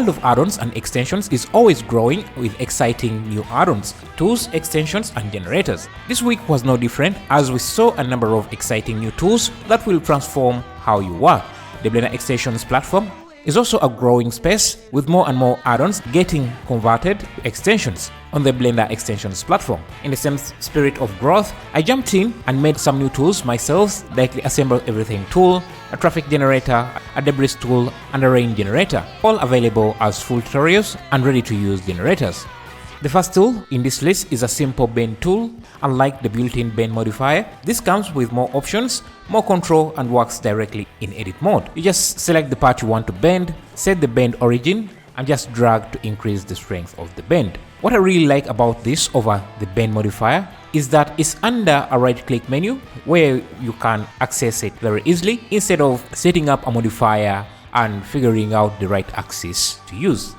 world of add-ons and extensions is always growing with exciting new add-ons, tools, extensions, and generators. This week was no different as we saw a number of exciting new tools that will transform how you work. The Blender Extensions platform is also a growing space with more and more add-ons getting converted to extensions on the Blender Extensions platform. In the same spirit of growth, I jumped in and made some new tools myself, like the Assemble Everything tool, a traffic generator, a debris tool, and a rain generator, all available as full tutorials and ready-to-use generators. The first tool in this list is a simple bend tool. Unlike the built-in bend modifier, this comes with more options, more control, and works directly in edit mode. You just select the part you want to bend, set the bend origin, and just drag to increase the strength of the bend. What I really like about this over the bend modifier is that it's under a right-click menu where you can access it very easily instead of setting up a modifier and figuring out the right axis to use.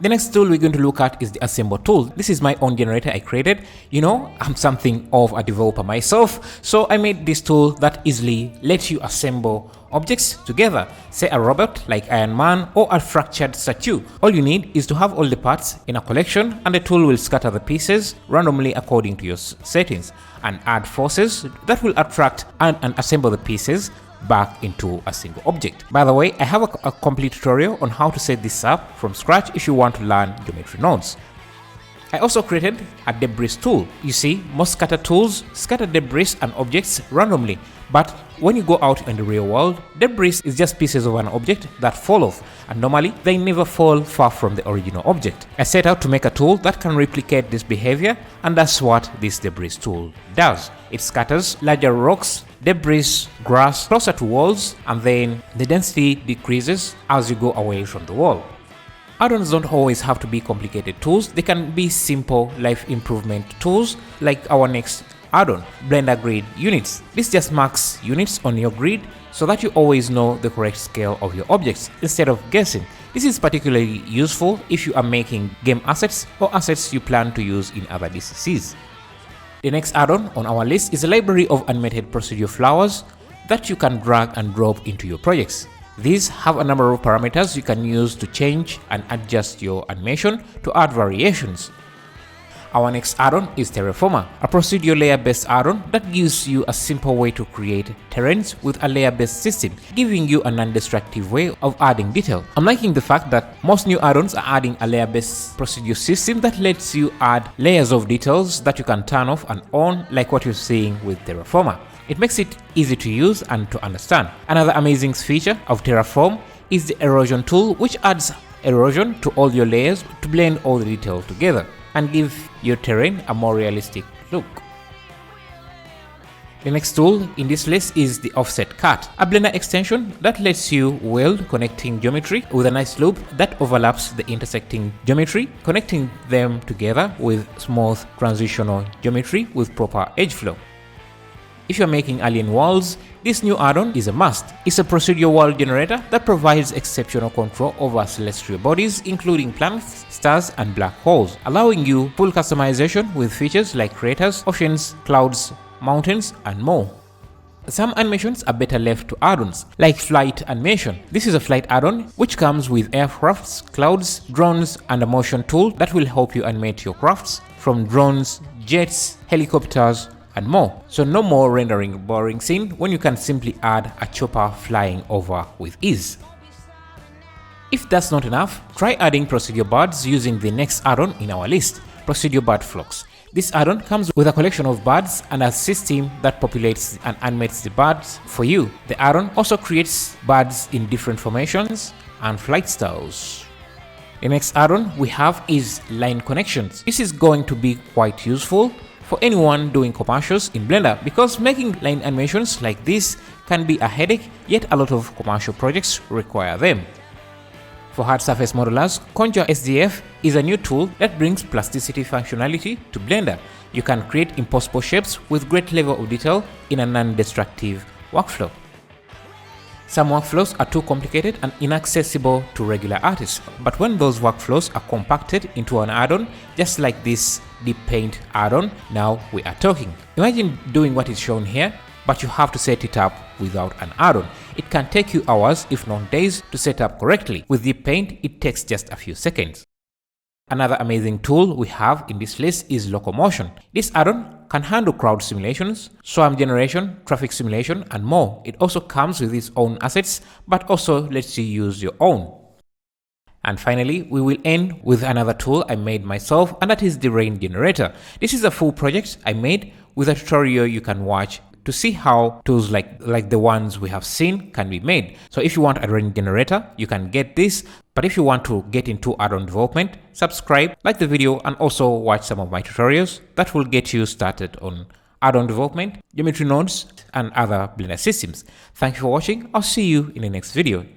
The next tool we're going to look at is the Assemble tool. This is my own generator I created. You know, I'm something of a developer myself, so I made this tool that easily lets you assemble objects together, say a robot like Iron Man or a fractured statue. All you need is to have all the parts in a collection, and the tool will scatter the pieces randomly according to your settings and add forces that will attract and assemble the pieces back into a single object. By the way, I have a complete tutorial on how to set this up from scratch if you want to learn geometry nodes. I also created a debris tool. You see, most scatter tools scatter debris and objects randomly, but when you go out in the real world, debris is just pieces of an object that fall off, and normally they never fall far from the original object. I set out to make a tool that can replicate this behavior, and that's what this debris tool does. It scatters larger rocks, debris, grass closer to walls, and then the density decreases as you go away from the wall. Add-ons don't always have to be complicated tools. They can be simple life improvement tools like our next add-on, Blender Grid Units. This just marks units on your grid so that you always know the correct scale of your objects instead of guessing. This is particularly useful if you are making game assets or assets you plan to use in other DCCs. The next add-on on our list is a library of animated procedure flowers that you can drag and drop into your projects. These have a number of parameters you can use to change and adjust your animation to add variations. Our next add-on is Terraformer, a procedure layer-based add-on that gives you a simple way to create terrains with a layer-based system, giving you a non-destructive way of adding detail. I'm liking the fact that most new add-ons are adding a layer-based procedure system that lets you add layers of details that you can turn off and on, like what you're seeing with Terraformer. It makes it easy to use and to understand. Another amazing feature of Terraform is the erosion tool, which adds erosion to all your layers to blend all the detail together and give your terrain a more realistic look. The next tool in this list is the Offset Cut, a Blender extension that lets you weld connecting geometry with a nice loop that overlaps the intersecting geometry, connecting them together with smooth transitional geometry with proper edge flow. If you're making alien worlds, this new add-on is a must. It's a procedural world generator that provides exceptional control over celestial bodies, including planets, stars, and black holes, allowing you full customization with features like craters, oceans, clouds, mountains, and more. Some animations are better left to add-ons, like flight animation. This is a flight add-on which comes with aircrafts, clouds, drones, and a motion tool that will help you animate your crafts from drones, jets, helicopters, and more. So no more rendering a boring scene when you can simply add a chopper flying over with ease. If that's not enough, try adding procedure birds using the next add-on in our list, Procedure Bird Flocks. This add-on comes with a collection of birds and a system that populates and animates the birds for you. The add-on also creates birds in different formations and flight styles. The next add-on we have is Line Connections. This is going to be quite useful for anyone doing commercials in Blender, because making line animations like this can be a headache, yet a lot of commercial projects require them. For hard surface modelers, Conjure SDF is a new tool that brings plasticity functionality to Blender. You can create impossible shapes with great level of detail in a non-destructive workflow. Some workflows are too complicated and inaccessible to regular artists, but when those workflows are compacted into an add-on, just like this Deep Paint add-on, now we are talking. Imagine doing what is shown here, but you have to set it up without an add-on. it can take you hours if not days to set up correctly. With the Paint, it takes just a few seconds. Another amazing tool we have in this list is Locomotion. This add-on can handle crowd simulations, swarm generation, traffic simulation, and more. It also comes with its own assets, but also lets you use your own. And finally, we will end with another tool I made myself, and that is the rain generator. This is a full project I made with a tutorial you can watch to see how tools like the ones we have seen can be made. So if you want a rain generator, you can get this. But if you want to get into add-on development, subscribe, like the video, and also watch some of my tutorials that will get you started on add-on development, geometry nodes, and other Blender systems. Thank you for watching. I'll see you in the next video.